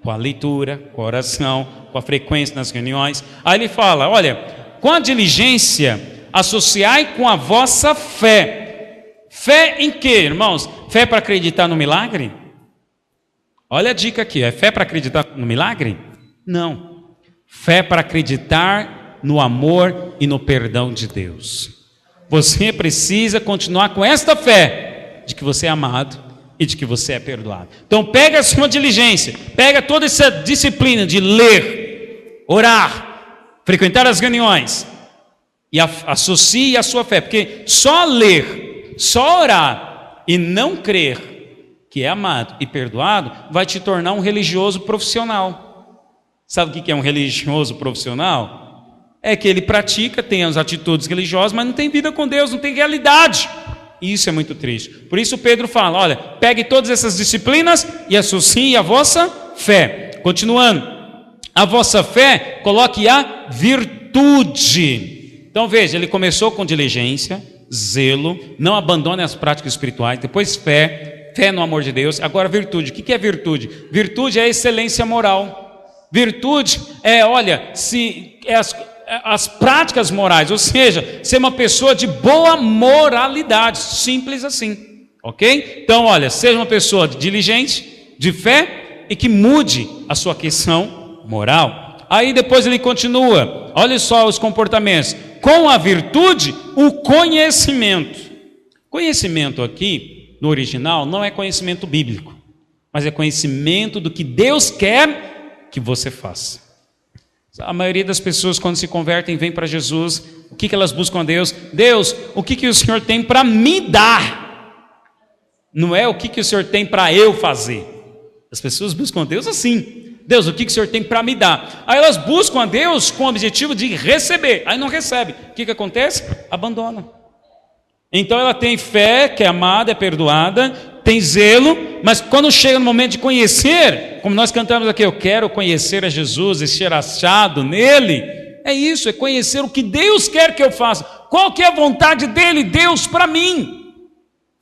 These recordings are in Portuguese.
com a leitura, com a oração, com a frequência nas reuniões. Aí ele fala, olha, com a diligência, associai com a vossa fé. Fé em quê, irmãos? Fé para acreditar no milagre? Olha a dica aqui, é fé para acreditar no milagre? Não. Fé para acreditar no amor e no perdão de Deus. Você precisa continuar com esta fé de que você é amado e de que você é perdoado. Então pega a sua diligência, pega toda essa disciplina de ler, orar, frequentar as reuniões e associe a sua fé, porque só ler, só orar e não crer que é amado e perdoado vai te tornar um religioso profissional. Sabe o que é um religioso profissional? É que ele pratica, tem as atitudes religiosas, mas não tem vida com Deus, não tem realidade. E isso é muito triste. Por isso Pedro fala, olha, pegue todas essas disciplinas e associe a vossa fé. Continuando, a vossa fé, coloque a virtude. Então veja, ele começou com diligência, zelo, não abandone as práticas espirituais, depois fé no amor de Deus, agora virtude. O que é virtude? Virtude é a excelência moral. Virtude é, olha, as práticas morais, ou seja, ser uma pessoa de boa moralidade, simples assim, ok? Então, olha, seja uma pessoa diligente, de fé e que mude a sua questão moral. Aí depois ele continua, olha só os comportamentos, com a virtude, o conhecimento. Conhecimento aqui, no original, não é conhecimento bíblico, mas é conhecimento do que Deus quer que você faça. A maioria das pessoas, quando se convertem, vem para Jesus, o que elas buscam a Deus? Deus, o que o Senhor tem para me dar? Não é o que o Senhor tem para eu fazer. As pessoas buscam a Deus assim. Deus, o que o Senhor tem para me dar? Aí elas buscam a Deus com o objetivo de receber. Aí não recebe. O que acontece? Abandona. Então ela tem fé, que é amada, é perdoada, tem zelo, mas quando chega no momento de conhecer, como nós cantamos aqui, eu quero conhecer a Jesus e ser achado nele, é isso, é conhecer o que Deus quer que eu faça, qual que é a vontade dele, Deus, para mim.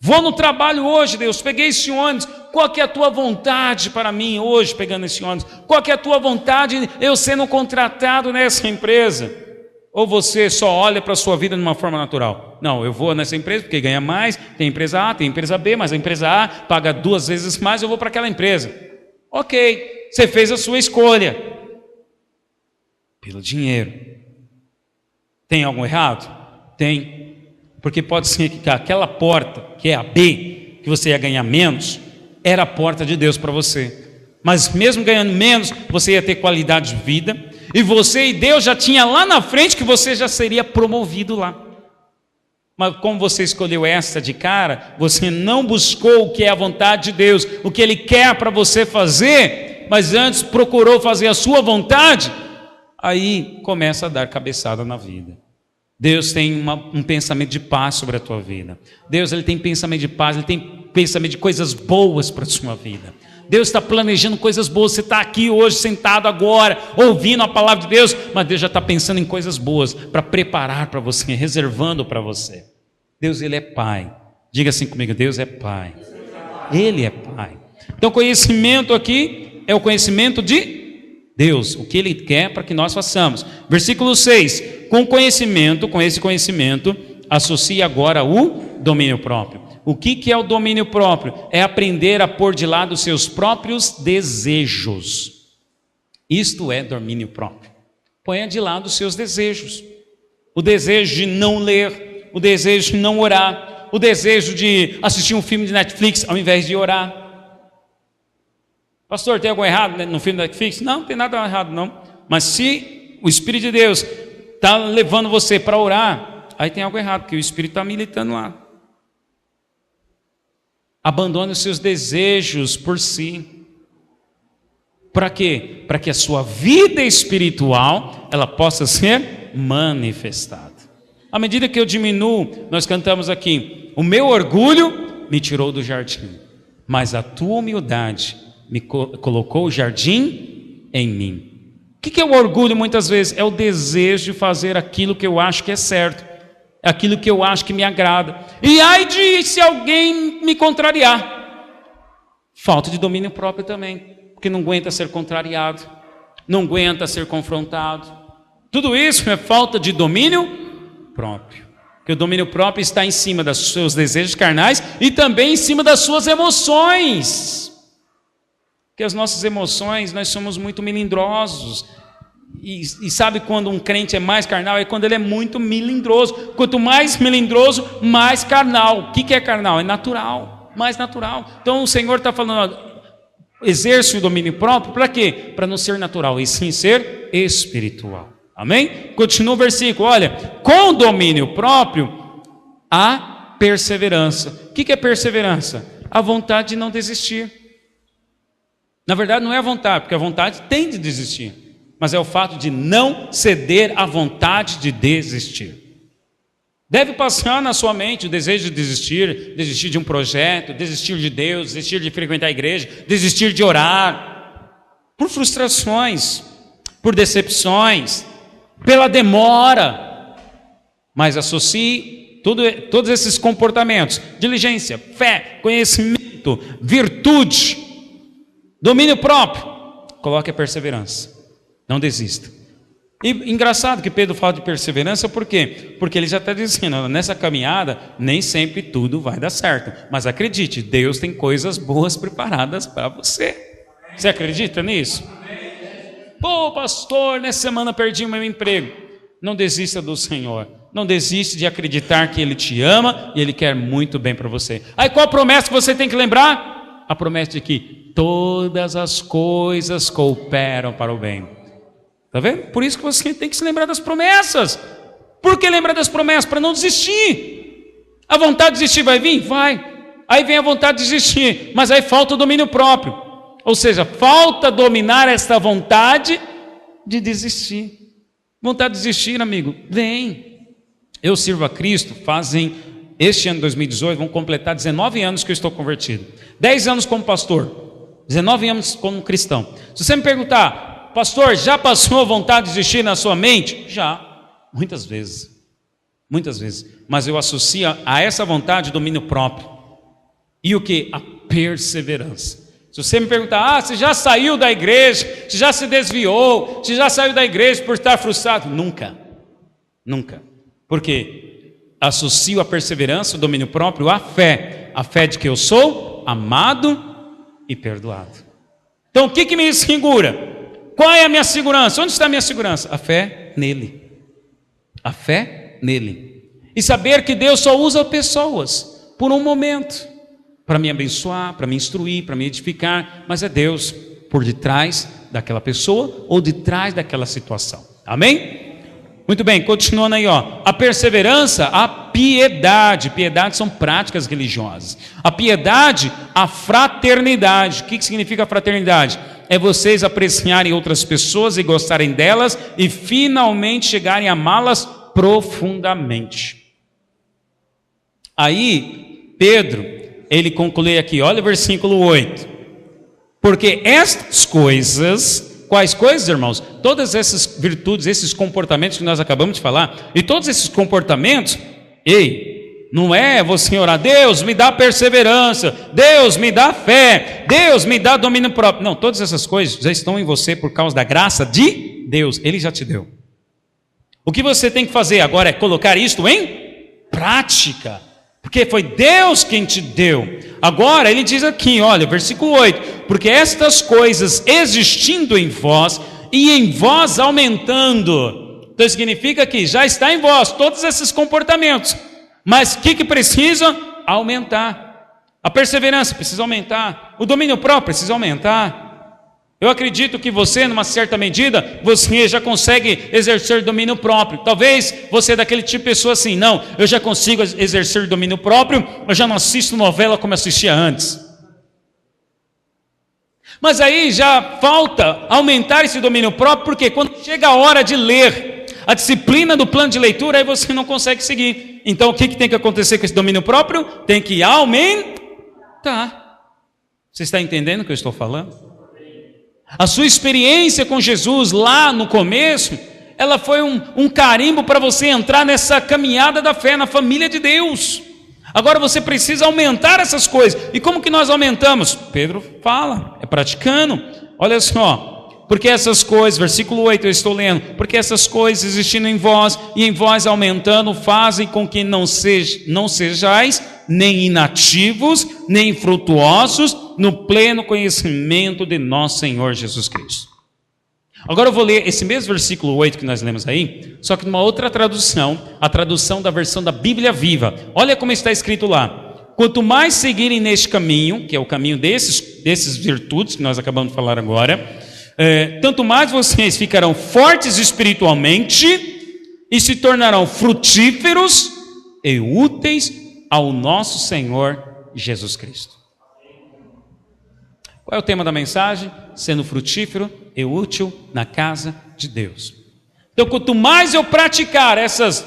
Vou no trabalho hoje, Deus, peguei esse ônibus, qual que é a tua vontade para mim hoje, pegando esse ônibus? Qual que é a tua vontade eu sendo contratado nessa empresa? Ou você só olha para a sua vida de uma forma natural? Não, eu vou nessa empresa porque ganha mais, tem empresa A, tem empresa B, mas a empresa A paga 2 vezes mais, eu vou para aquela empresa. Ok, você fez a sua escolha. Pelo dinheiro. Tem algo errado? Tem. Porque pode ser que aquela porta, que é a B, que você ia ganhar menos, era a porta de Deus para você. Mas mesmo ganhando menos, você ia ter qualidade de vida, e você e Deus já tinha lá na frente que você já seria promovido lá. Mas como você escolheu essa de cara, você não buscou o que é a vontade de Deus, o que Ele quer para você fazer, mas antes procurou fazer a sua vontade, aí começa a dar cabeçada na vida. Deus tem um pensamento de paz sobre a tua vida. Deus, Ele tem pensamento de paz, Ele tem pensamento de coisas boas para a sua vida. Deus está planejando coisas boas. Você está aqui hoje, sentado agora, ouvindo a palavra de Deus, mas Deus já está pensando em coisas boas, para preparar para você, reservando para você. Deus, Ele é Pai. Diga assim comigo, Deus é Pai. Ele é Pai. Então, conhecimento aqui é o conhecimento de Deus, o que Ele quer para que nós façamos. Versículo 6, com esse conhecimento, associe agora o domínio próprio. O que é o domínio próprio? É aprender a pôr de lado os seus próprios desejos. Isto é domínio próprio. Ponha de lado os seus desejos. O desejo de não ler, o desejo de não orar, o desejo de assistir um filme de Netflix ao invés de orar. Pastor, tem algo errado no filme da Netflix? Não, não tem nada errado não. Mas se o Espírito de Deus está levando você para orar, aí tem algo errado, porque o Espírito está militando lá. Abandone os seus desejos por si. Para quê? Para que a sua vida espiritual ela possa ser manifestada. À medida que eu diminuo, nós cantamos aqui, o meu orgulho me tirou do jardim, mas a tua humildade me colocou o jardim em mim. O que é o orgulho muitas vezes? É o desejo de fazer aquilo que eu acho que é certo, aquilo que eu acho que me agrada. E ai de se alguém me contrariar. Falta de domínio próprio também. porque não aguenta ser contrariado, não aguenta ser confrontado. Tudo isso é falta de domínio próprio. Porque o domínio próprio está em cima dos seus desejos carnais e também em cima das suas emoções. Porque as nossas emoções, nós somos muito melindrosos. E sabe quando um crente é mais carnal? É quando ele é muito melindroso. Quanto mais melindroso, mais carnal. O que é carnal? É natural, mais natural. Então o Senhor está falando, exerce o domínio próprio, para quê? Para não ser natural, e sim ser espiritual. Amém? Continua o versículo, olha, com domínio próprio, há perseverança. O que é perseverança? A vontade de não desistir. Na verdade não é a vontade, porque a vontade tem de desistir, mas é o fato de não ceder à vontade de desistir. Deve passar na sua mente o desejo de desistir, desistir de um projeto, desistir de Deus, desistir de frequentar a igreja, desistir de orar, por frustrações, por decepções, pela demora, mas associe todos esses comportamentos: diligência, fé, conhecimento, virtude, domínio próprio, coloque a perseverança, não desista. E engraçado que Pedro fala de perseverança, por quê? Porque ele já está dizendo, nessa caminhada nem sempre tudo vai dar certo, mas acredite, Deus tem coisas boas preparadas para você. Você acredita nisso? Pô, pastor, nessa semana perdi o meu emprego. Não desista do Senhor. Não desiste de acreditar que Ele te ama e Ele quer muito bem para você. Aí qual a promessa que você tem que lembrar? A promessa de que todas as coisas cooperam para o bem. Está vendo? Por isso que você tem que se lembrar das promessas. Por que lembrar das promessas? Para não desistir. A vontade de desistir vai vir? Vai. Aí vem a vontade de desistir, mas aí falta o domínio próprio. Ou seja, falta dominar esta vontade de desistir. Vontade de desistir, amigo, vem. Eu sirvo a Cristo fazem, este ano 2018, vão completar 19 anos que eu estou convertido. 10 anos como pastor, 19 anos como cristão. Se você me perguntar, pastor, já passou a vontade de desistir na sua mente? Já, muitas vezes. Muitas vezes. Mas eu associo a essa vontade domínio próprio. E o que? A perseverança. Se você me perguntar, você já saiu da igreja, você já se desviou, você já saiu da igreja por estar frustrado? Nunca, nunca. Porque associo a perseverança, o domínio próprio, à fé de que eu sou amado e perdoado. Então o que me segura? Qual é a minha segurança? Onde está a minha segurança? A fé nele. A fé nele. E saber que Deus só usa pessoas por um momento, para me abençoar, para me instruir, para me edificar, mas é Deus por detrás daquela pessoa ou de trás daquela situação. Amém? Muito bem, continuando aí, ó. A perseverança, a piedade. Piedade são práticas religiosas. A piedade, a fraternidade. O que significa fraternidade? É vocês apreciarem outras pessoas e gostarem delas e finalmente chegarem a amá-las profundamente. Aí, Pedro, ele conclui aqui, olha o versículo 8. Porque estas coisas, quais coisas, irmãos? Todas essas virtudes, esses comportamentos que nós acabamos de falar, e todos esses comportamentos, não é você orar, Deus me dá perseverança, Deus me dá fé, Deus me dá domínio próprio. Não, todas essas coisas já estão em você por causa da graça de Deus, Ele já te deu. O que você tem que fazer agora é colocar isto em prática. Porque foi Deus quem te deu. Agora ele diz aqui, olha, versículo 8: porque estas coisas existindo em vós e em vós aumentando. Então significa que já está em vós todos esses comportamentos. Mas o que precisa? Aumentar. A perseverança precisa aumentar. O domínio próprio precisa aumentar. Eu acredito que você, numa certa medida, você já consegue exercer domínio próprio. Talvez você é daquele tipo de pessoa assim, não, eu já consigo exercer domínio próprio, eu já não assisto novela como assistia antes. Mas aí já falta aumentar esse domínio próprio, porque quando chega a hora de ler, a disciplina do plano de leitura, aí você não consegue seguir. Então o que tem que acontecer com esse domínio próprio? Tem que aumentar. Você está entendendo o que eu estou falando? A sua experiência com Jesus lá no começo, ela foi um carimbo para você entrar nessa caminhada da fé, na família de Deus. Agora você precisa aumentar essas coisas. E como que nós aumentamos? Pedro fala, é praticando. Olha só, porque essas coisas, versículo 8 eu estou lendo, porque essas coisas existindo em vós e em vós aumentando, fazem com que não sejais nem inativos, nem infrutuosos no pleno conhecimento de nosso Senhor Jesus Cristo. Agora eu vou ler esse mesmo versículo 8 que nós lemos aí, só que numa outra tradução, a tradução da versão da Bíblia Viva. Olha como está escrito lá: quanto mais seguirem neste caminho, que é o caminho desses virtudes que nós acabamos de falar agora, tanto mais vocês ficarão fortes espiritualmente e se tornarão frutíferos e úteis ao nosso Senhor Jesus Cristo. Qual é o tema da mensagem? Sendo frutífero e útil na casa de Deus. Então, quanto mais eu praticar essas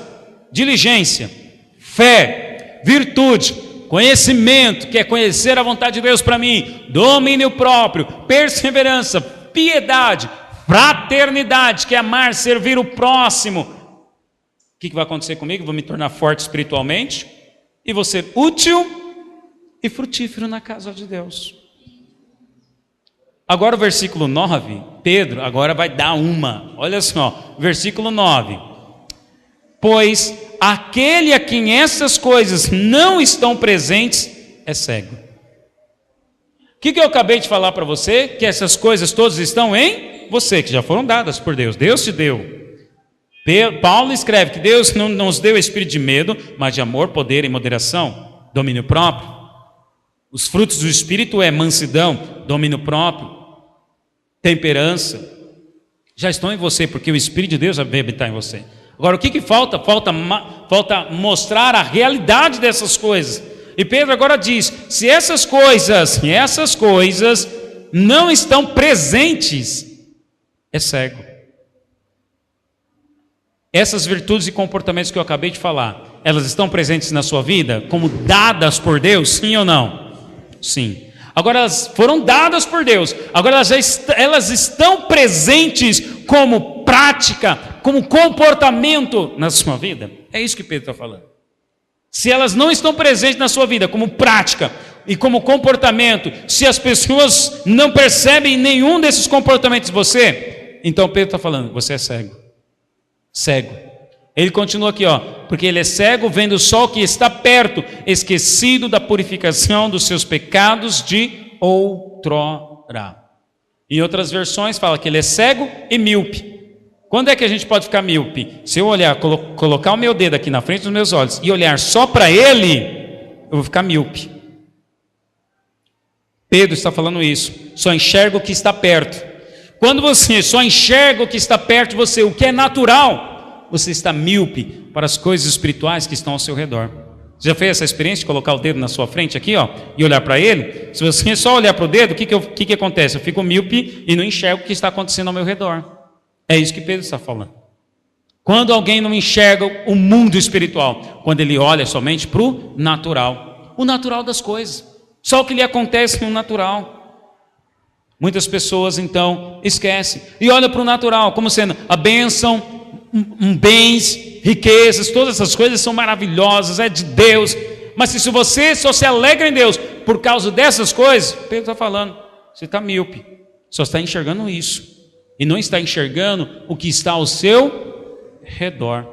diligência, fé, virtude, conhecimento, que é conhecer a vontade de Deus para mim, domínio próprio, perseverança, piedade, fraternidade, que é amar, servir o próximo, o que vai acontecer comigo? Vou me tornar forte espiritualmente e vou ser útil e frutífero na casa de Deus. Agora o versículo 9, Pedro agora vai dar olha só, versículo 9: pois aquele a quem essas coisas não estão presentes é cego. O que eu acabei de falar para você? Que essas coisas todas estão em você, que já foram dadas por Deus, Deus te deu. Paulo escreve que Deus não nos deu espírito de medo, mas de amor, poder e moderação, domínio próprio. Os frutos do Espírito é mansidão, domínio próprio, temperança. Já estão em você, porque o Espírito de Deus vai habitar em você. Agora, o que falta? Falta mostrar a realidade dessas coisas. E Pedro agora diz: se essas coisas não estão presentes, é cego. Essas virtudes e comportamentos que eu acabei de falar, elas estão presentes na sua vida como dadas por Deus, sim ou não? Sim. Agora elas foram dadas por Deus, agora elas estão presentes como prática, como comportamento na sua vida. É isso que Pedro está falando. Se elas não estão presentes na sua vida como prática e como comportamento, se as pessoas não percebem nenhum desses comportamentos em você, então Pedro está falando, você é cego. Cego. Ele continua aqui, porque ele é cego, vendo só o que está perto, esquecido da purificação dos seus pecados de outrora. Em outras versões fala que ele é cego e míope. Quando é que a gente pode ficar míope? Se eu olhar, colocar o meu dedo aqui na frente dos meus olhos e olhar só para ele, eu vou ficar míope. Pedro está falando isso. Só enxerga o que está perto. Quando você só enxerga o que está perto de você, o que é natural, você está míope para as coisas espirituais que estão ao seu redor. Você já fez essa experiência de colocar o dedo na sua frente aqui, e olhar para ele? Se você só olhar para o dedo, o que acontece? Eu fico míope e não enxergo o que está acontecendo ao meu redor. É isso que Pedro está falando. Quando alguém não enxerga o mundo espiritual, quando ele olha somente para o natural das coisas, só o que lhe acontece no natural. Muitas pessoas então esquecem e olham para o natural como sendo a bênção, bens, riquezas, todas essas coisas são maravilhosas, é de Deus. Mas se você só se alegra em Deus por causa dessas coisas, Pedro está falando, você está míope, só está enxergando isso e não está enxergando o que está ao seu redor.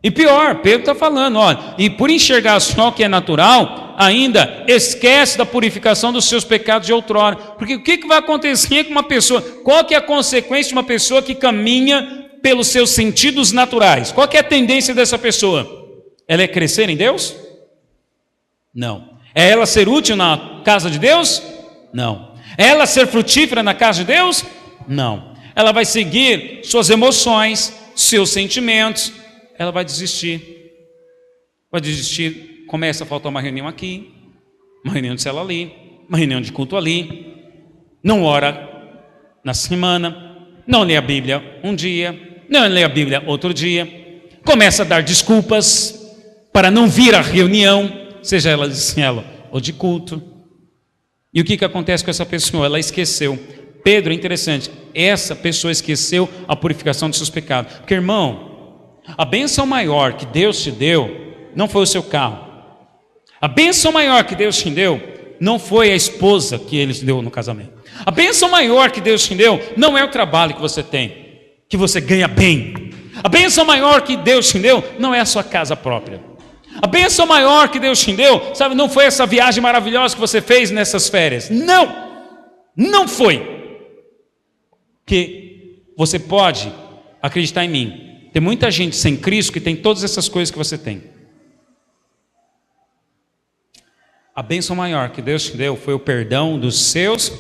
E pior, Pedro está falando, e por enxergar só o que é natural, ainda esquece da purificação dos seus pecados de outrora. Porque o que vai acontecer com uma pessoa? Qual que é a consequência de uma pessoa que caminha pelos seus sentidos naturais? Qual que é a tendência dessa pessoa? Ela é crescer em Deus? Não. É ela ser útil na casa de Deus? Não. É ela ser frutífera na casa de Deus? Não. Ela vai seguir suas emoções, seus sentimentos, ela vai desistir. Começa a faltar uma reunião aqui, uma reunião de célula ali, uma reunião de culto ali, não ora na semana, não lê a Bíblia um dia, não lê a Bíblia outro dia, começa a dar desculpas para não vir à reunião, seja ela de célula ou de culto. E o que acontece com essa pessoa? Ela esqueceu. Pedro, é interessante, essa pessoa esqueceu a purificação dos seus pecados. Porque, irmão, a bênção maior que Deus te deu não foi o seu carro. A bênção maior que Deus te deu não foi a esposa que Ele te deu no casamento. A bênção maior que Deus te deu não é o trabalho que você tem, que você ganha bem. A bênção maior que Deus te deu não é a sua casa própria. A bênção maior que Deus te deu, sabe, não foi essa viagem maravilhosa que você fez nessas férias. Não foi. Porque você pode acreditar em mim. Tem muita gente sem Cristo que tem todas essas coisas que você tem. A bênção maior que Deus te deu foi o perdão dos seus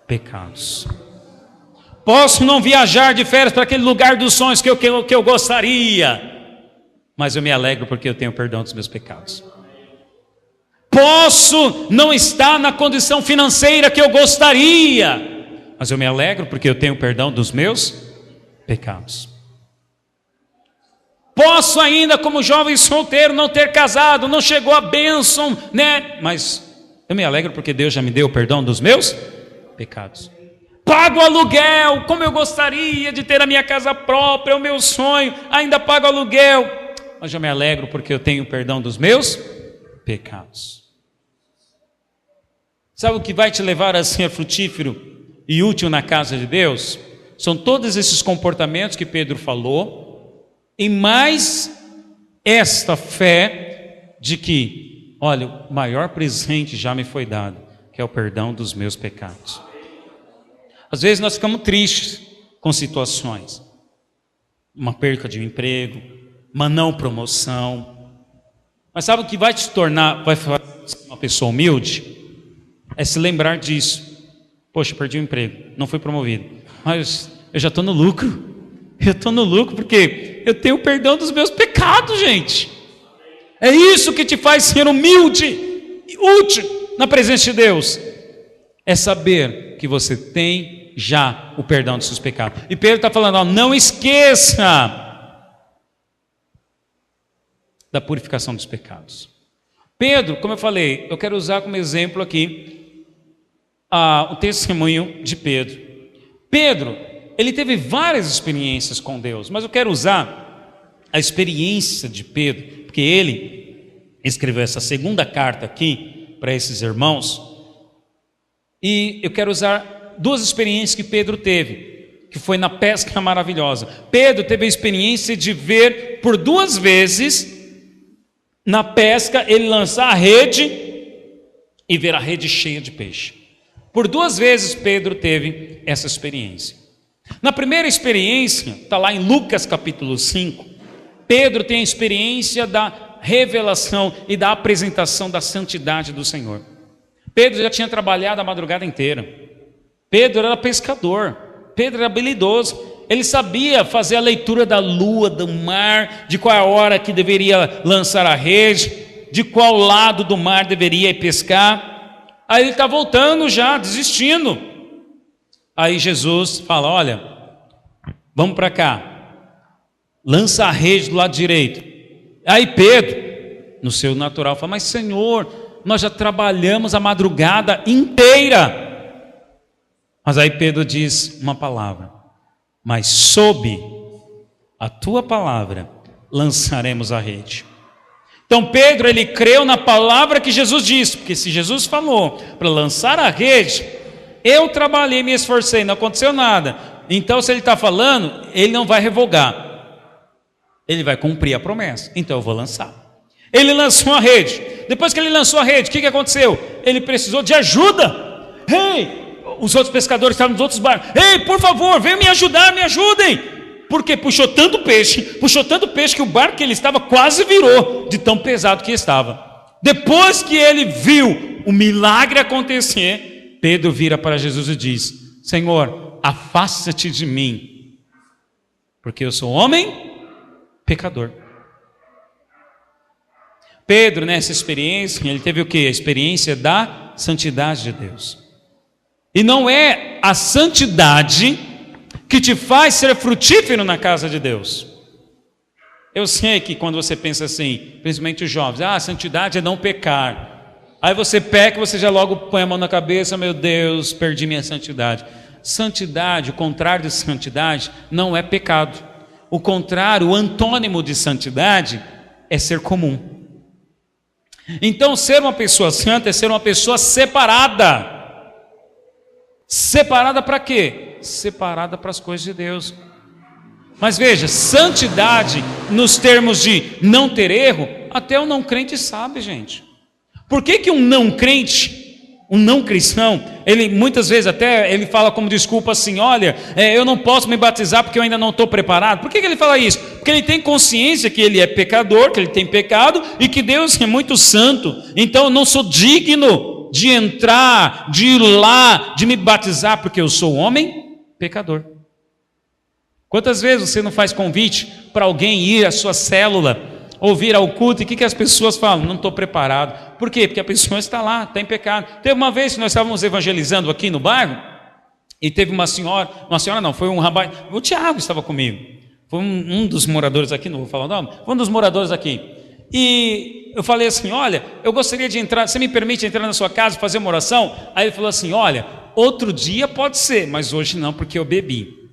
pecados. Posso não viajar de férias para aquele lugar dos sonhos que eu gostaria, mas eu me alegro porque eu tenho perdão dos meus pecados. Posso não estar na condição financeira que eu gostaria, mas eu me alegro porque eu tenho perdão dos meus pecados. Posso ainda, como jovem solteiro, não ter casado, não chegou a bênção, né? Mas eu me alegro porque Deus já me deu o perdão dos meus pecados. Pago aluguel, como eu gostaria de ter a minha casa própria, é o meu sonho, ainda pago aluguel, mas eu me alegro porque eu tenho o perdão dos meus pecados. Sabe o que vai te levar a ser frutífero e útil na casa de Deus? São todos esses comportamentos que Pedro falou, e mais esta fé de que, olha, o maior presente já me foi dado, que é o perdão dos meus pecados. Às vezes nós ficamos tristes com situações, uma perca de um emprego, uma não promoção, mas sabe o que vai te tornar, vai fazer uma pessoa humilde? É se lembrar disso. Poxa, perdi o emprego, não fui promovido, mas eu já estou no lucro. Eu estou no lucro porque eu tenho o perdão dos meus pecados, gente. É isso que te faz ser humilde e útil na presença de Deus. É saber que você tem já o perdão dos seus pecados. E Pedro está falando, ó, não esqueça da purificação dos pecados. Pedro, como eu falei, eu quero usar como exemplo aqui o testemunho de Pedro. Pedro, ele teve várias experiências com Deus, mas eu quero usar a experiência de Pedro, porque ele escreveu essa segunda carta aqui para esses irmãos, e eu quero usar duas experiências que Pedro teve, que foi na pesca maravilhosa. Pedro teve a experiência de ver por 2 vezes, na pesca, ele lançar a rede e ver a rede cheia de peixe. Por 2 vezes Pedro teve essa experiência. Na primeira experiência, está lá em Lucas capítulo 5, Pedro tem a experiência da revelação e da apresentação da santidade do Senhor. Pedro já tinha trabalhado a madrugada inteira. Pedro era pescador, Pedro era habilidoso, ele sabia fazer a leitura da lua, do mar, de qual a hora que deveria lançar a rede, de qual lado do mar deveria ir pescar. Aí ele está voltando já, desistindo. Aí Jesus fala, olha, vamos para cá, lança a rede do lado direito. Aí Pedro, no seu natural, fala, mas Senhor, nós já trabalhamos a madrugada inteira. Mas aí Pedro diz uma palavra, mas sob a tua palavra lançaremos a rede. Então Pedro, ele creu na palavra que Jesus disse, porque se Jesus falou para lançar a rede, eu trabalhei, me esforcei, não aconteceu nada. Então se ele está falando, ele não vai revogar, ele vai cumprir a promessa. Então eu vou lançar. Ele lançou a rede. Depois que ele lançou a rede, o que aconteceu? Ele precisou de ajuda. Ei, os outros pescadores estavam nos outros barcos. Ei, por favor, venham me ajudar, me ajudem. Porque puxou tanto peixe que o barco que ele estava quase virou, de tão pesado que estava. Depois que ele viu o milagre acontecer, Pedro vira para Jesus e diz, Senhor, afasta-te de mim, porque eu sou homem pecador. Pedro, nessa experiência, ele teve o quê? A experiência da santidade de Deus. E não é a santidade que te faz ser frutífero na casa de Deus. Eu sei que quando você pensa assim, principalmente os jovens, a santidade é não pecar. Aí você peca, você já logo põe a mão na cabeça, meu Deus, perdi minha santidade. Santidade, o contrário de santidade, não é pecado. O contrário, o antônimo de santidade é ser comum. Então, ser uma pessoa santa é ser uma pessoa separada. Separada para quê? Separada para as coisas de Deus. Mas veja, santidade nos termos de não ter erro, até o não crente sabe, gente. Por que um não crente, um não cristão, ele muitas vezes até ele fala como desculpa assim, olha, eu não posso me batizar porque eu ainda não estou preparado. Por que ele fala isso? Porque ele tem consciência que ele é pecador, que ele tem pecado e que Deus é muito santo. Então eu não sou digno de entrar, de ir lá, de me batizar porque eu sou homem pecador. Quantas vezes você não faz convite para alguém ir à sua célula, ouvir ao culto, e o que as pessoas falam? Não estou preparado. Por quê? Porque a pessoa está lá, está em pecado. Teve uma vez que nós estávamos evangelizando aqui no bairro, e teve uma senhora não, foi um rapaz, o Tiago estava comigo, foi um dos moradores aqui, não vou falar o nome, foi um dos moradores aqui, e eu falei assim, olha, eu gostaria de entrar, você me permite entrar na sua casa e fazer uma oração? Aí ele falou assim, olha, outro dia pode ser, mas hoje não, porque eu bebi.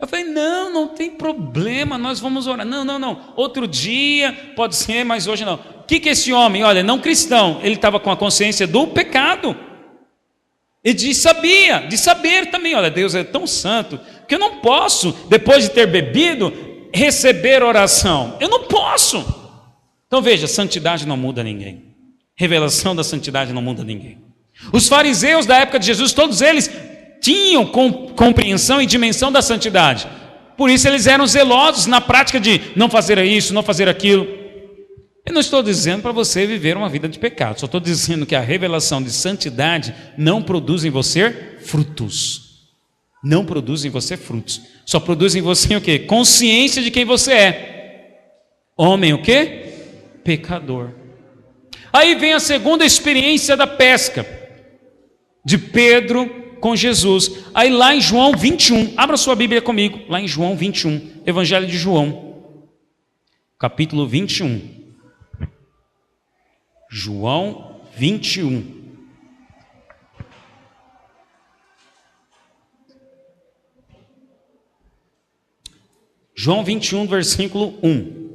Eu falei, não tem problema, nós vamos orar. Não, outro dia pode ser, mas hoje não. O que esse homem, olha, não cristão, ele estava com a consciência do pecado. E de saber também, olha, Deus é tão santo, que eu não posso, depois de ter bebido, receber oração. Eu não posso. Então veja, santidade não muda ninguém. Revelação da santidade não muda ninguém. Os fariseus da época de Jesus, todos eles tinham compreensão e dimensão da santidade. Por isso eles eram zelosos na prática de não fazer isso, não fazer aquilo. Eu não estou dizendo para você viver uma vida de pecado. Só estou dizendo que a revelação de santidade não produz em você frutos. Não produz em você frutos. Só produz em você o quê? Consciência de quem você é. Homem o quê? Pecador. Aí vem a segunda experiência da pesca de Pedro com Jesus. Aí lá em João 21, abra sua Bíblia comigo, lá em João 21, Evangelho de João, capítulo 21. João 21. João 21, versículo 1.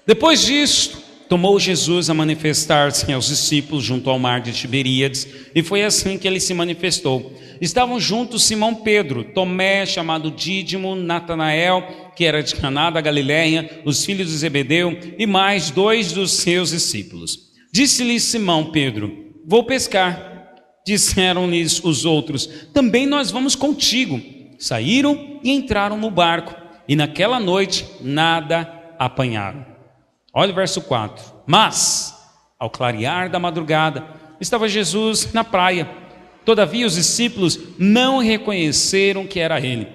Depois disso, tomou Jesus a manifestar-se aos discípulos junto ao mar de Tiberíades, e foi assim que ele se manifestou. Estavam juntos Simão Pedro, Tomé, chamado Dídimo, Natanael, que era de Caná da Galileia, os filhos de Zebedeu, e mais 2 dos seus discípulos. Disse-lhe Simão Pedro, vou pescar. Disseram-lhes os outros, também nós vamos contigo. Saíram e entraram no barco, e naquela noite nada apanharam. Olha o verso 4. Mas, ao clarear da madrugada, estava Jesus na praia. Todavia os discípulos não reconheceram que era ele.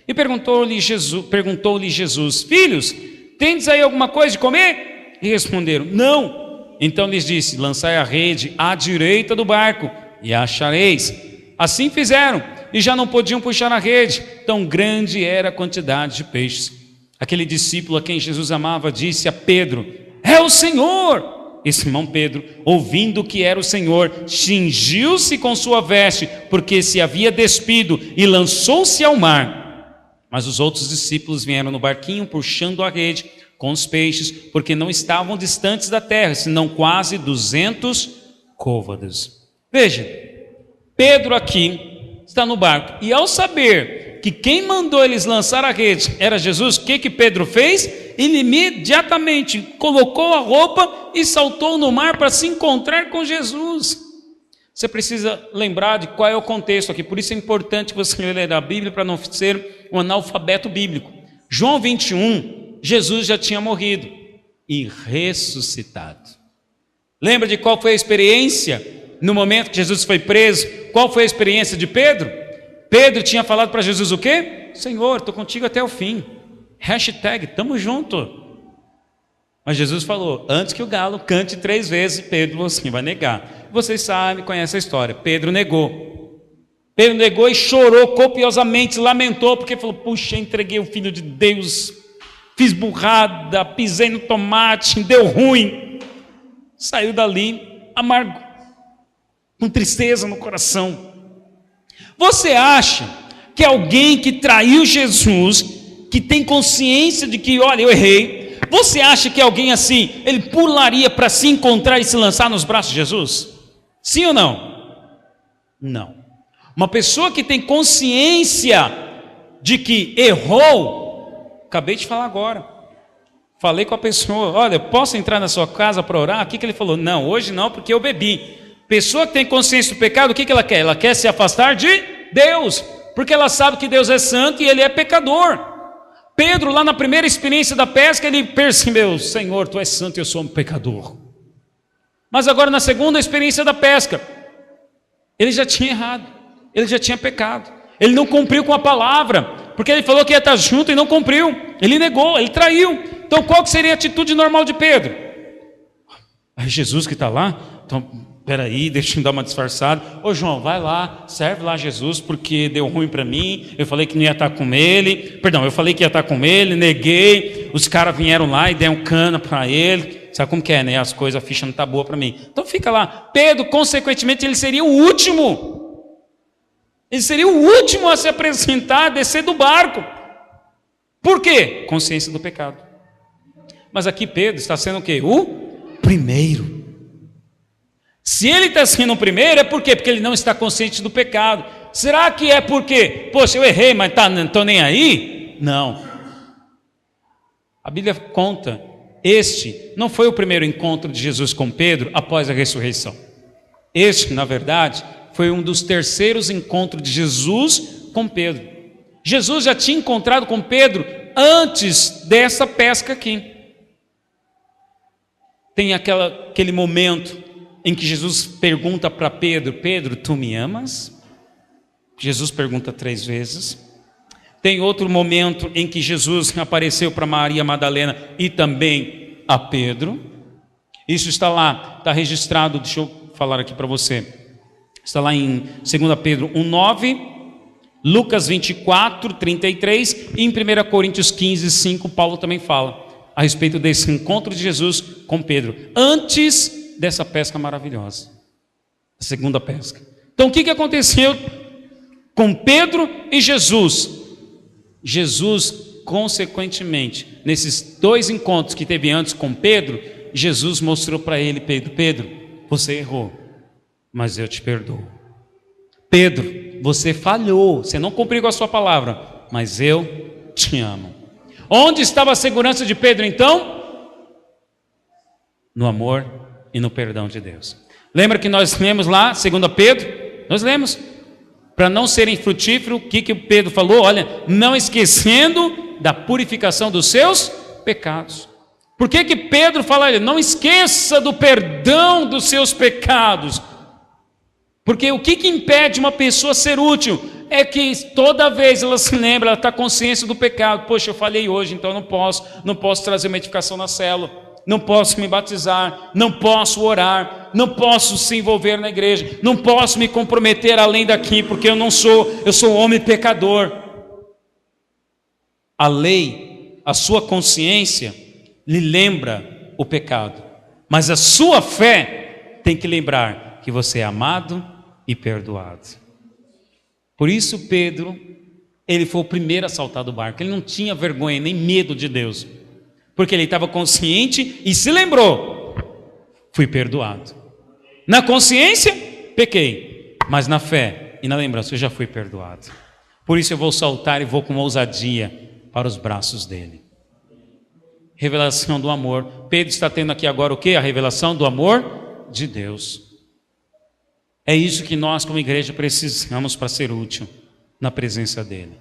E perguntou-lhe Jesus, filhos, tendes aí alguma coisa de comer? E responderam, não. Então lhes disse, lançai a rede à direita do barco, e a achareis. Assim fizeram, e já não podiam puxar a rede, tão grande era a quantidade de peixes. Aquele discípulo a quem Jesus amava disse a Pedro, é o Senhor. E Simão Pedro, ouvindo que era o Senhor, cingiu-se com sua veste, porque se havia despido, e lançou-se ao mar. Mas os outros discípulos vieram no barquinho, puxando a rede com os peixes, porque não estavam distantes da terra, senão quase 200 côvados. Veja, Pedro aqui está no barco, e ao saber que quem mandou eles lançar a rede era Jesus, o que Pedro fez? Ele imediatamente colocou a roupa e saltou no mar para se encontrar com Jesus. Você precisa lembrar de qual é o contexto aqui, por isso é importante você ler a Bíblia para não ser um analfabeto bíblico. João 21, Jesus já tinha morrido e ressuscitado. Lembra de qual foi a experiência no momento que Jesus foi preso? Qual foi a experiência de Pedro? Pedro tinha falado para Jesus o quê? Senhor, estou contigo até o fim. Hashtag, estamos juntos. Mas Jesus falou, antes que o galo cante 3 vezes, Pedro, você vai negar. Vocês sabem, conhecem a história. Pedro negou. Pedro negou e chorou copiosamente, lamentou, porque falou, puxa, entreguei o Filho de Deus, fiz burrada, pisei no tomate, deu ruim. Saiu dali amargo, com tristeza no coração. Você acha que alguém que traiu Jesus, que tem consciência de que, olha, eu errei, você acha que alguém assim, ele pularia para se encontrar e se lançar nos braços de Jesus? Sim ou não? Não. Uma pessoa que tem consciência de que errou, acabei de falar agora, falei com a pessoa, olha, posso entrar na sua casa para orar? O que ele falou? Não, hoje não, porque eu bebi. Pessoa que tem consciência do pecado, o que ela quer? Ela quer se afastar de Deus, porque ela sabe que Deus é santo e ele é pecador. Pedro, lá na primeira experiência da pesca, ele percebeu, Senhor, tu és santo e eu sou um pecador. Mas agora na segunda experiência da pesca, ele já tinha errado, ele já tinha pecado, ele não cumpriu com a palavra, porque ele falou que ia estar junto e não cumpriu, ele negou, ele traiu. Então qual que seria a atitude normal de Pedro? É Jesus que está lá? Então, peraí, deixa eu dar uma disfarçada. Ô João, vai lá, serve lá Jesus, porque deu ruim para mim, eu falei que não ia estar com ele, eu falei que ia estar com ele, neguei, os caras vieram lá e deram cana para ele, sabe como que é, né? As coisas, a ficha não está boa para mim. Então fica lá. Pedro, consequentemente, ele seria o último a se apresentar, a descer do barco. Por quê? Consciência do pecado. Mas aqui Pedro está sendo o quê? O primeiro. Se ele está sendo o primeiro, é por quê? Porque ele não está consciente do pecado. Será que é porque, poxa, eu errei, mas não estou nem aí? Não. A Bíblia conta, este não foi o primeiro encontro de Jesus com Pedro após a ressurreição. Este, na verdade, foi um dos terceiros encontros de Jesus com Pedro. Jesus já tinha encontrado com Pedro antes dessa pesca aqui. Tem aquele momento em que Jesus pergunta para Pedro, Pedro, tu me amas? Jesus pergunta 3 vezes. Tem outro momento em que Jesus apareceu para Maria Madalena e também a Pedro. Isso está lá, está registrado, deixa eu falar aqui para você. Está lá em 2 Pedro 1,9, Lucas 24, 33 e em 1 Coríntios 15, 5, Paulo também fala a respeito desse encontro de Jesus com Pedro, antes dessa pesca maravilhosa, a segunda pesca. Então o que aconteceu com Pedro e Jesus? Jesus, consequentemente, nesses 2 encontros que teve antes com Pedro, Jesus mostrou para ele, Pedro, você errou, mas eu te perdoo. Pedro, você falhou, você não cumpriu com a sua palavra, mas eu te amo. Onde estava a segurança de Pedro então? No amor e no perdão de Deus. Lembra que nós lemos lá, 2 Pedro? Nós lemos, para não serem frutíferos, o que Pedro falou? Olha, não esquecendo da purificação dos seus pecados. Por que Pedro fala, olha, não esqueça do perdão dos seus pecados? Porque o que impede uma pessoa ser útil? É que toda vez ela se lembra, ela está consciente do pecado. Poxa, eu falhei hoje, então não posso trazer uma edificação na célula, não posso me batizar, não posso orar, não posso se envolver na igreja, não posso me comprometer além daqui, porque eu sou um homem pecador. A lei, a sua consciência lhe lembra o pecado, mas a sua fé tem que lembrar que você é amado e perdoado. Por isso Pedro, ele foi o primeiro a saltar do barco. Ele não tinha vergonha nem medo de Deus, porque ele estava consciente e se lembrou, fui perdoado. Na consciência, pequei, mas na fé e na lembrança eu já fui perdoado. Por isso eu vou saltar e vou com ousadia para os braços dele. Revelação do amor. Pedro está tendo aqui agora o quê? A revelação do amor de Deus. É isso que nós como igreja precisamos para ser útil na presença dele.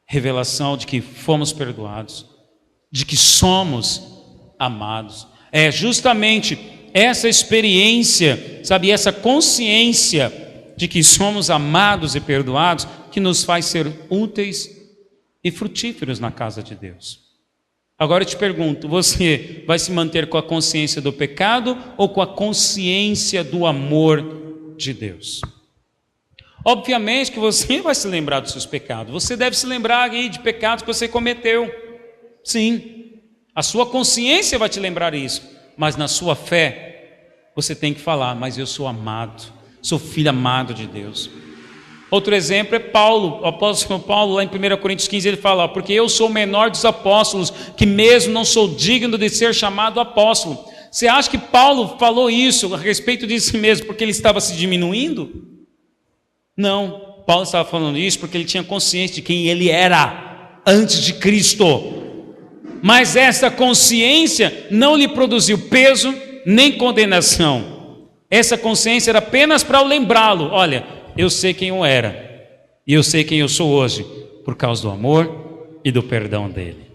Revelação de que fomos perdoados, de que somos amados. É justamente essa experiência, sabe, essa consciência de que somos amados e perdoados que nos faz ser úteis e frutíferos na casa de Deus. Agora eu te pergunto, você vai se manter com a consciência do pecado ou com a consciência do amor de Deus? Obviamente que você vai se lembrar dos seus pecados, você deve se lembrar aí de pecados que você cometeu. Sim, a sua consciência vai te lembrar isso, mas na sua fé você tem que falar, mas eu sou amado, sou filho amado de Deus. Outro exemplo é Paulo, o apóstolo Paulo, lá em 1 Coríntios 15, ele fala: ó, porque eu sou o menor dos apóstolos, que mesmo não sou digno de ser chamado apóstolo. Você acha que Paulo falou isso a respeito de si mesmo porque ele estava se diminuindo? Não, Paulo estava falando isso porque ele tinha consciência de quem ele era antes de Cristo. Mas essa consciência não lhe produziu peso nem condenação. Essa consciência era apenas para lembrá-lo: olha, eu sei quem eu era e eu sei quem eu sou hoje, por causa do amor e do perdão dele.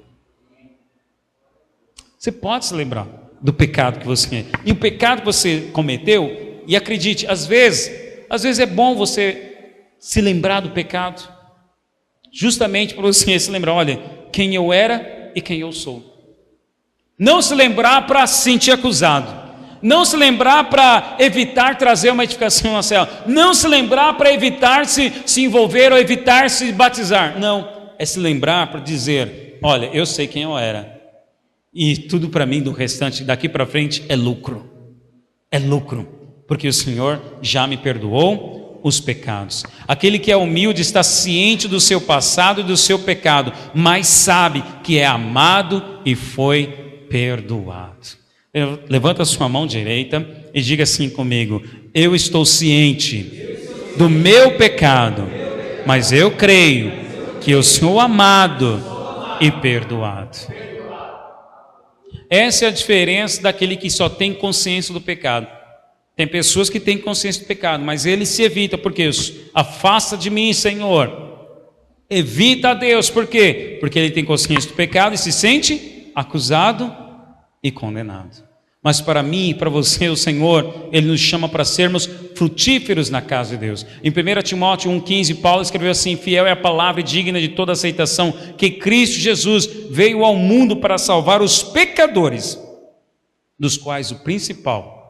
Você pode se lembrar do pecado que você é, e o pecado que você cometeu, e acredite, às vezes é bom você se lembrar do pecado, justamente para você se lembrar: olha, quem eu era e quem eu sou. Não se lembrar para se sentir acusado, não se lembrar para evitar trazer uma edificação na cela, não se lembrar para evitar se envolver ou evitar se batizar. Não, é se lembrar para dizer: olha, eu sei quem eu era, e tudo para mim do restante daqui para frente é lucro, porque o Senhor já me perdoou os pecados. Aquele que é humilde está ciente do seu passado e do seu pecado, mas sabe que é amado e foi perdoado. Levanta a sua mão direita e diga assim comigo: eu estou ciente do meu pecado, mas eu creio que eu sou amado e perdoado. Essa é a diferença daquele que só tem consciência do pecado. Tem pessoas que têm consciência do pecado, mas ele se evita, porque afasta de mim, Senhor. Evita a Deus, por quê? Porque ele tem consciência do pecado e se sente acusado e condenado. Mas para mim e para você, o Senhor, Ele nos chama para sermos frutíferos na casa de Deus. Em 1 Timóteo 1,15, Paulo escreveu assim: fiel é a palavra e digna de toda aceitação, que Cristo Jesus veio ao mundo para salvar os pecadores, dos quais o principal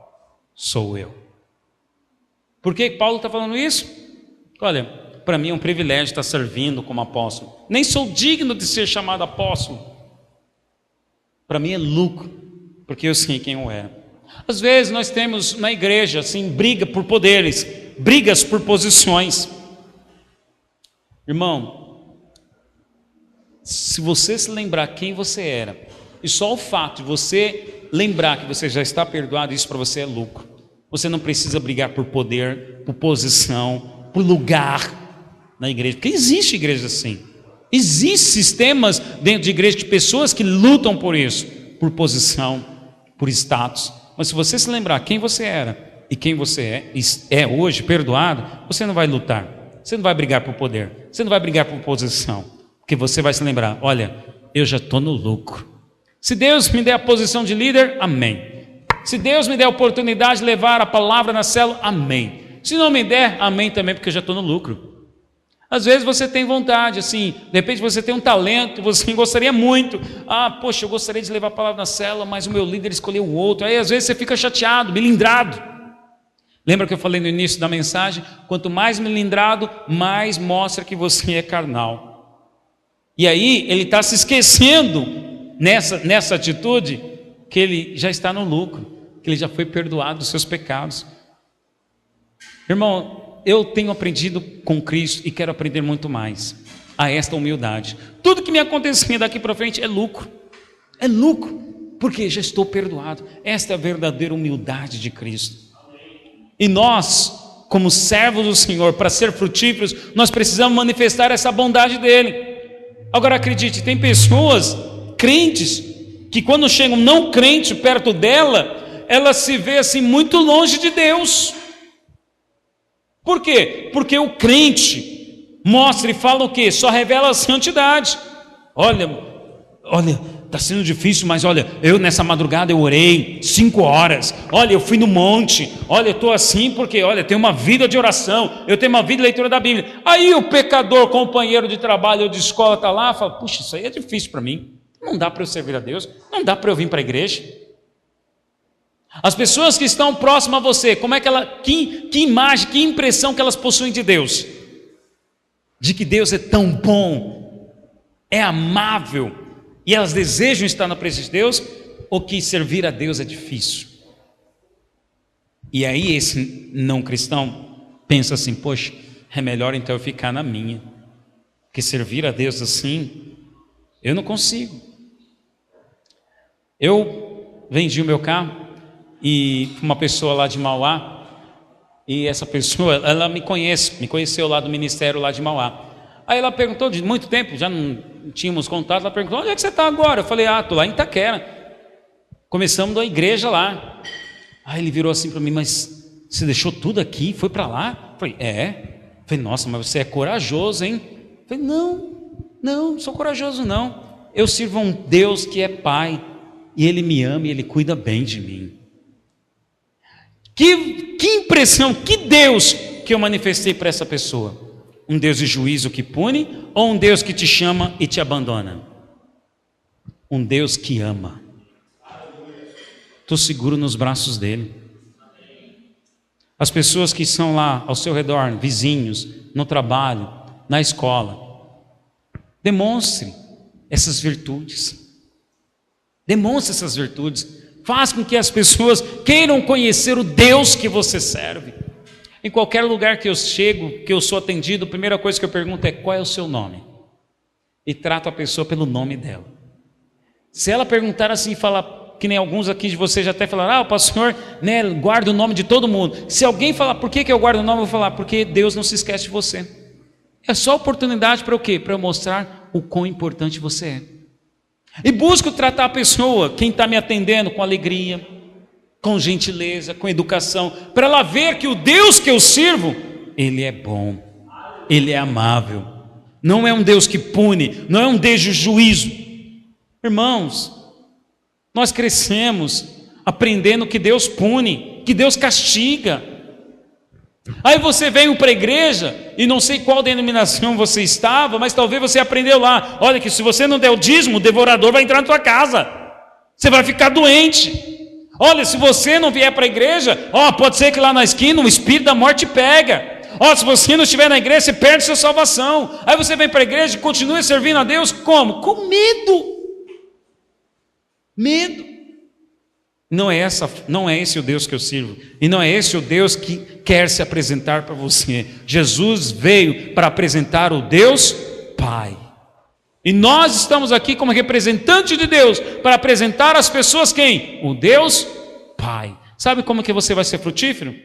sou eu. Por que Paulo está falando isso? Olha, para mim é um privilégio estar servindo como apóstolo. Nem sou digno de ser chamado apóstolo. Para mim é lucro, porque eu sei quem eu era. Às vezes nós temos na igreja assim, briga por poderes, brigas por posições. Irmão, se você se lembrar quem você era, e só o fato de você lembrar que você já está perdoado, isso para você é lucro. Você não precisa brigar por poder, por posição, por lugar na igreja, porque existe igreja assim. Existem sistemas dentro de igreja de pessoas que lutam por isso, por posição, por status. Mas se você se lembrar quem você era e quem você é hoje, perdoado, você não vai lutar, você não vai brigar por poder, você não vai brigar por posição, porque você vai se lembrar: olha, eu já estou no lucro. Se Deus me der a posição de líder, amém. Se Deus me der a oportunidade de levar a palavra na célula, amém. Se não me der, amém também, porque eu já estou no lucro. Às vezes você tem vontade, assim, de repente você tem um talento, você gostaria muito: poxa, eu gostaria de levar a palavra na célula, mas o meu líder escolheu o outro. Aí às vezes você fica chateado, melindrado. Lembra que eu falei no início da mensagem? Quanto mais melindrado, mais mostra que você é carnal. E aí ele está se esquecendo nessa atitude que ele já está no lucro, que ele já foi perdoado dos seus pecados. Irmão, eu tenho aprendido com Cristo e quero aprender muito mais a esta humildade. Tudo que me acontecer daqui para frente é lucro, porque já estou perdoado. Esta é a verdadeira humildade de Cristo. E nós, como servos do Senhor, para ser frutíferos, nós precisamos manifestar essa bondade dele. Agora acredite, tem pessoas crentes que quando chegam não crente perto dela, ela se vê assim muito longe de Deus. Por quê? Porque o crente mostra e fala o quê? Só revela a santidade. Olha, está sendo difícil, mas olha, eu nessa madrugada eu orei 5 horas. Olha, eu fui no monte. Olha, eu estou assim porque, olha, tenho uma vida de oração, eu tenho uma vida de leitura da Bíblia. Aí o pecador, companheiro de trabalho ou de escola está lá, fala: puxa, isso aí é difícil para mim. Não dá para eu servir a Deus, não dá para eu vir para a igreja. As pessoas que estão próximas a você, como é que imagem, que impressão que elas possuem de Deus? De que Deus é tão bom, é amável, e elas desejam estar na presença de Deus, ou que servir a Deus é difícil? E aí esse não cristão pensa assim: poxa, é melhor então eu ficar na minha, porque servir a Deus assim, eu não consigo. Eu vendi o meu carro e uma pessoa lá de Mauá, e essa pessoa, ela me conheceu lá do ministério lá de Mauá. Aí ela perguntou, de muito tempo, já não tínhamos contato, ela perguntou, onde é que você está agora? Eu falei, estou lá em Itaquera, começamos a igreja lá. Aí ele virou assim para mim, mas você deixou tudo aqui e foi para lá? Eu falei, Eu falei, nossa, mas você é corajoso, hein? Eu falei, não sou corajoso não, eu sirvo a um Deus que é Pai, e Ele me ama e Ele cuida bem de mim. Que impressão, que Deus que eu manifestei para essa pessoa? Um Deus de juízo que pune, ou um Deus que te chama e te abandona? Um Deus que ama. Estou seguro nos braços dele. As pessoas que estão lá ao seu redor, vizinhos, no trabalho, na escola, demonstre essas virtudes. Demonstre essas virtudes. Faz com que as pessoas queiram conhecer o Deus que você serve. Em qualquer lugar que eu chego, que eu sou atendido, a primeira coisa que eu pergunto é: qual é o seu nome? E trato a pessoa pelo nome dela. Se ela perguntar assim, falar, que nem alguns aqui de vocês já até falaram, o pastor, né, guarda o nome de todo mundo. Se alguém falar, por que eu guardo o nome? Eu vou falar, porque Deus não se esquece de você. É só oportunidade para o quê? Para eu mostrar o quão importante você é. E busco tratar a pessoa, quem está me atendendo, com alegria, com gentileza, com educação, para ela ver que o Deus que eu sirvo, Ele é bom, Ele é amável, não é um Deus que pune, não é um Deus de juízo. Irmãos, nós crescemos aprendendo que Deus pune, que Deus castiga. Aí você veio para a igreja, e não sei qual denominação você estava, mas talvez você aprendeu lá, olha que se você não der o dízimo, o devorador vai entrar na tua casa, você vai ficar doente. Olha, se você não vier para a igreja, pode ser que lá na esquina o espírito da morte pega. Se você não estiver na igreja, você perde sua salvação. Aí você vem para a igreja e continua servindo a Deus como? Com medo. Medo. Não é esse o Deus que eu sirvo, e não é esse o Deus que quer se apresentar para você. Jesus veio para apresentar o Deus Pai, e nós estamos aqui como representante de Deus, para apresentar às pessoas quem? O Deus Pai. Sabe como que você vai ser frutífero?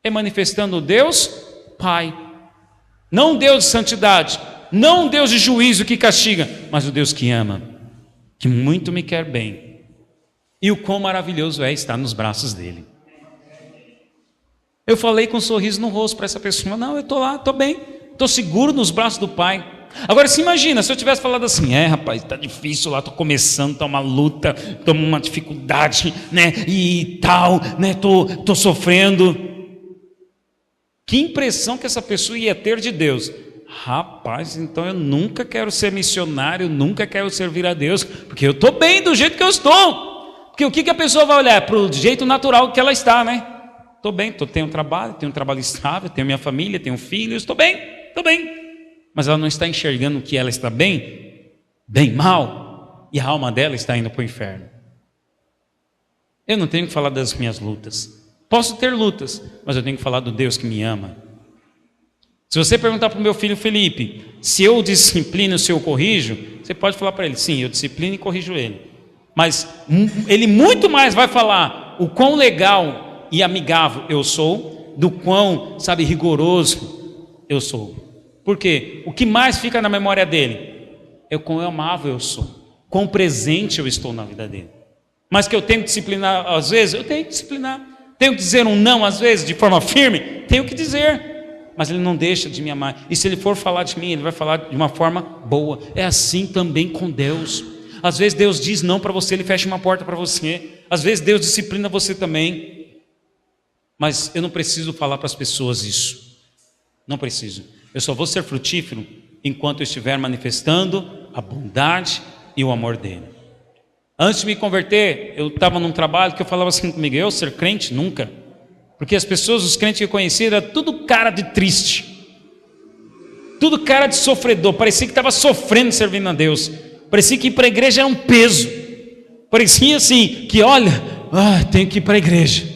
É manifestando o Deus Pai, não um Deus de santidade, não um Deus de juízo que castiga, mas o Deus que ama, que muito me quer bem. E o quão maravilhoso é estar nos braços dele. Eu falei com um sorriso no rosto para essa pessoa, não, eu estou lá, estou bem, estou seguro nos braços do Pai. Agora se imagina, se eu tivesse falado assim, rapaz, está difícil lá, estou começando, está uma luta, estou uma dificuldade, né, e tal, né, estou sofrendo. Que impressão que essa pessoa ia ter de Deus? Rapaz, então eu nunca quero ser missionário, nunca quero servir a Deus, porque eu estou bem do jeito que eu estou. Porque o que a pessoa vai olhar? Para o jeito natural que ela está, né? Estou bem, tenho um trabalho estável, tenho minha família, tenho filhos, estou bem. Mas ela não está enxergando que ela está bem mal, e a alma dela está indo para o inferno. Eu não tenho que falar das minhas lutas. Posso ter lutas, mas eu tenho que falar do Deus que me ama. Se você perguntar para o meu filho Felipe, se eu disciplino, se eu corrijo, você pode falar para ele, sim, eu disciplino e corrijo ele. Mas ele muito mais vai falar o quão legal e amigável eu sou, do quão, rigoroso eu sou. Porque o que mais fica na memória dele é o quão amável eu sou, quão presente eu estou na vida dele. Mas que eu tenho que disciplinar às vezes, eu tenho que disciplinar. Tenho que dizer um não às vezes de forma firme, tenho que dizer. Mas ele não deixa de me amar. E se ele for falar de mim, ele vai falar de uma forma boa. É assim também com Deus. Às vezes Deus diz não para você, Ele fecha uma porta para você. Às vezes Deus disciplina você também. Mas eu não preciso falar para as pessoas isso. Não preciso. Eu só vou ser frutífero enquanto eu estiver manifestando a bondade e o amor dEle. Antes de me converter, eu estava num trabalho que eu falava assim comigo, eu ser crente? Nunca. Porque as pessoas, os crentes que eu conhecia, era tudo cara de triste. Tudo cara de sofredor. Parecia que estava sofrendo servindo a Deus. Parecia que ir para a igreja era um peso. Parecia assim, que olha, tenho que ir para a igreja.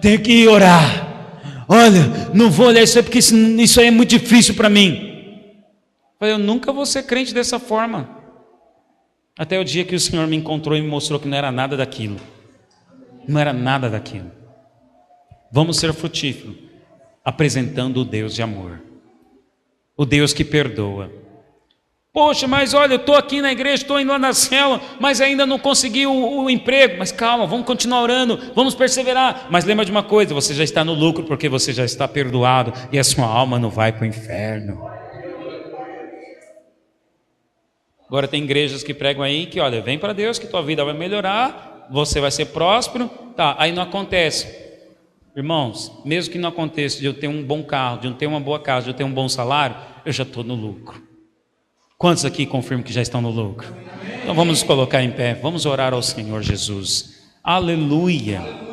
Tenho que orar. olha, não vou olhar isso aí porque isso aí é muito difícil para mim. Eu nunca vou ser crente dessa forma. Até o dia que o Senhor me encontrou e me mostrou que não era nada daquilo. Não era nada daquilo. Vamos ser frutíferos, apresentando o Deus de amor. O Deus que perdoa. Poxa, mas olha, eu estou aqui na igreja, estou indo lá na célula, mas ainda não consegui o emprego. Mas calma, vamos continuar orando, vamos perseverar. Mas lembra de uma coisa, você já está no lucro porque você já está perdoado e a sua alma não vai para o inferno. Agora tem igrejas que pregam aí que, olha, vem para Deus que tua vida vai melhorar, você vai ser próspero. Tá, aí não acontece. Irmãos, mesmo que não aconteça de eu ter um bom carro, de eu ter uma boa casa, de eu ter um bom salário, eu já estou no lucro. Quantos aqui confirmam que já estão no lucro? Então vamos nos colocar em pé, vamos orar ao Senhor Jesus. Aleluia.